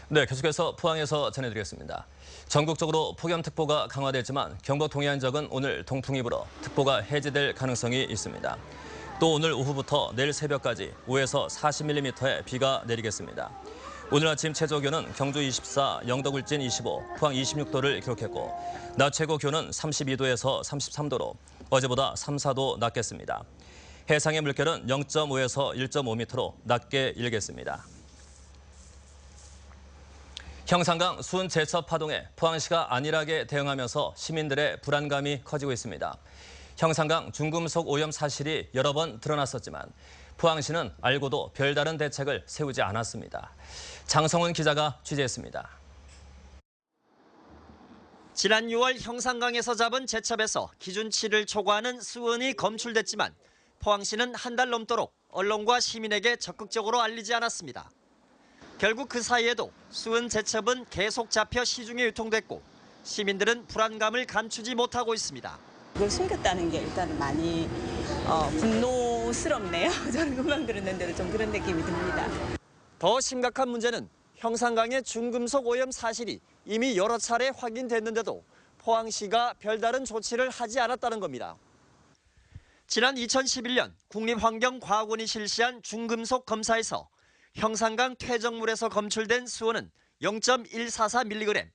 네, 계속해서 포항에서 전해드리겠습니다. 전국적으로 폭염특보가 강화되지만 경북 동해안 지역은 오늘 동풍이 불어 특보가 해제될 가능성이 있습니다. 또 오늘 오후부터 내일 새벽까지 5에서 40mm의 비가 내리겠습니다. 오늘 아침 최저 기온은 경주 24, 영덕 울진 25, 포항 26도를 기록했고 낮 최고 기온은 32도에서 33도로 어제보다 3, 4도 낮겠습니다. 해상의 물결은 0.5에서 1.5m로 낮게 일겠습니다. 형산강 수은 제첩 파동에 포항시가 안일하게 대응하면서 시민들의 불안감이 커지고 있습니다. 형산강 중금속 오염 사실이 여러 번 드러났었지만 포항시는 알고도 별다른 대책을 세우지 않았습니다. 장성훈 기자가 취재했습니다. 지난 6월 형산강에서 잡은 제첩에서 기준치를 초과하는 수은이 검출됐지만 포항시는 한 달 넘도록 언론과 시민에게 적극적으로 알리지 않았습니다. 결국 그 사이에도 수은 제첩은 계속 잡혀 시중에 유통됐고 시민들은 불안감을 감추지 못하고 있습니다. 그걸 숨겼다는 게 일단 많이 분노스럽네요. 저는 금방 들었는데도 좀 그런 느낌이 듭니다. 더 심각한 문제는 형산강의 중금속 오염 사실이 이미 여러 차례 확인됐는데도 포항시가 별다른 조치를 하지 않았다는 겁니다. 지난 2011년 국립환경과학원이 실시한 중금속 검사에서 형산강 퇴적물에서 검출된 수온은 0.144mg,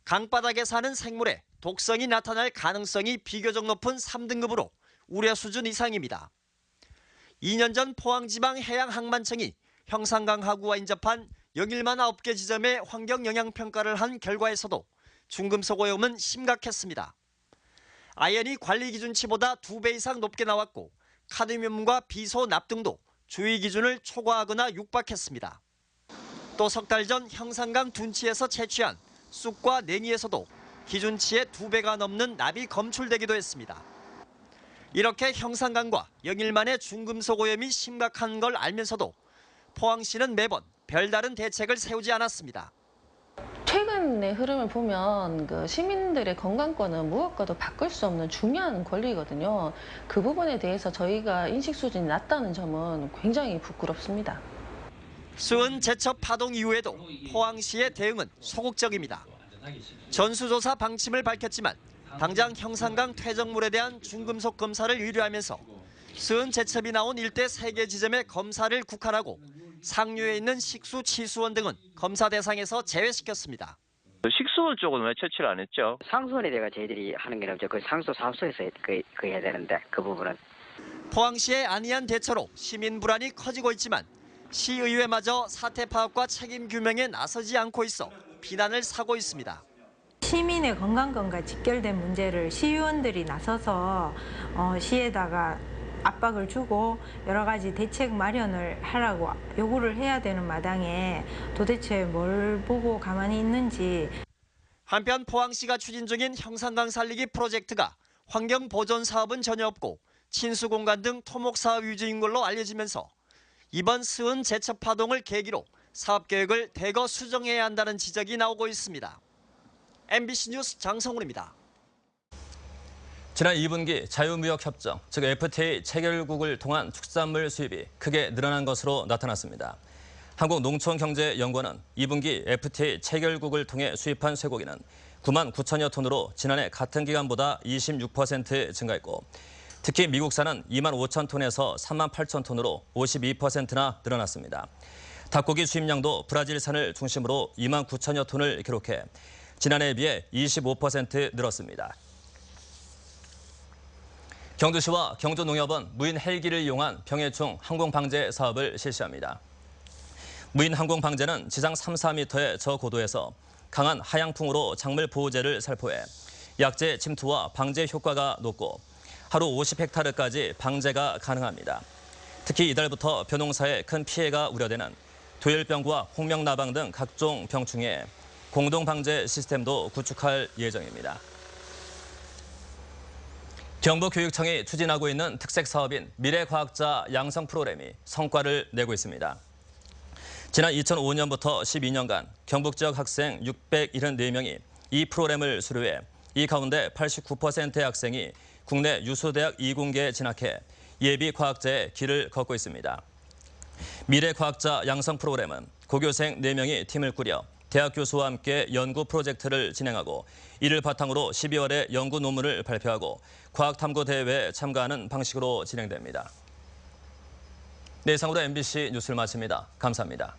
강바닥에 사는 생물에 독성이 나타날 가능성이 비교적 높은 3등급으로 우려 수준 이상입니다. 2년 전 포항지방해양항만청이 형산강 하구와 인접한 영일만 9개 지점의 환경영향평가를 한 결과에서도 중금속 오염은 심각했습니다. 아연이 관리 기준치보다 2배 이상 높게 나왔고 카드뮴과 비소 납 등도 주의 기준을 초과하거나 육박했습니다. 또 석 달 전 형산강 둔치에서 채취한 쑥과 냉이에서도 기준치의 2배가 넘는 납이 검출되기도 했습니다. 이렇게 형산강과 영일만의 중금속 오염이 심각한 걸 알면서도 포항시는 매번 별다른 대책을 세우지 않았습니다. 최근의 흐름을 보면 시민들의 건강권은 무엇과도 바꿀 수 없는 중요한 권리거든요. 그 부분에 대해서 저희가 인식 수준이 낮다는 점은 굉장히 부끄럽습니다. 수은 제첩 파동 이후에도 포항시의 대응은 소극적입니다. 전수조사 방침을 밝혔지만 당장 형산강 퇴적물에 대한 중금속 검사를 의뢰하면서 수은 제첩이 나온 일대 3개 지점의 검사를 국한하고 상류에 있는 식수 치수원 등은 검사 대상에서 제외시켰습니다. 식수원 쪽은 왜 처치를 안 했죠? 상수원에 대가 저희들이 하는 게 없죠. 그 상수 사업소에서 그 해야 되는데 그 부분은. 포항시의 안이한 대처로 시민 불안이 커지고 있지만 시의회마저 사태 파악과 책임 규명에 나서지 않고 있어 비난을 사고 있습니다. 시민의 건강권과 직결된 문제를 시의원들이 나서서 시에다가 압박을 주고 여러 가지 대책 마련을 하라고 요구를 해야 되는 마당에 도대체 뭘 보고 가만히 있는지. 한편 포항시가 추진 중인 형산강 살리기 프로젝트가 환경 보존 사업은 전혀 없고 친수 공간 등 토목 사업 위주인 걸로 알려지면서 이번 수은 제첩 파동을 계기로 사업 계획을 대거 수정해야 한다는 지적이 나오고 있습니다. MBC 뉴스 장성훈입니다. 지난 2분기 자유무역협정, 즉 FTA 체결국을 통한 축산물 수입이 크게 늘어난 것으로 나타났습니다. 한국농촌경제연구원은 2분기 FTA 체결국을 통해 수입한 쇠고기는 9만 9천여 톤으로 지난해 같은 기간보다 26% 증가했고 특히 미국산은 2만 5천 톤에서 3만 8천 톤으로 52%나 늘어났습니다. 닭고기 수입량도 브라질산을 중심으로 2만 9천여 톤을 기록해 지난해에 비해 25% 늘었습니다. 경주시와 경주농협은 무인 헬기를 이용한 병해충 항공방제 사업을 실시합니다. 무인 항공방제는 지상 3, 4m의 저고도에서 강한 하향풍으로 작물 보호제를 살포해 약재 침투와 방제 효과가 높고 하루 50헥타르까지 방제가 가능합니다. 특히 이달부터 벼농사에 큰 피해가 우려되는 도열병과 홍명나방 등 각종 병충해 공동방제 시스템도 구축할 예정입니다. 경북교육청이 추진하고 있는 특색 사업인 미래과학자 양성 프로그램이 성과를 내고 있습니다. 지난 2005년부터 12년간 경북 지역 학생 674명이 이 프로그램을 수료해 이 가운데 89%의 학생이 국내 유수대학 이공계에 진학해 예비 과학자의 길을 걷고 있습니다. 미래과학자 양성 프로그램은 고교생 4명이 팀을 꾸려 대학 교수와 함께 연구 프로젝트를 진행하고 이를 바탕으로 12월에 연구 논문을 발표하고 과학탐구대회에 참가하는 방식으로 진행됩니다. 네, 이상으로 MBC 뉴스를 마칩니다. 감사합니다.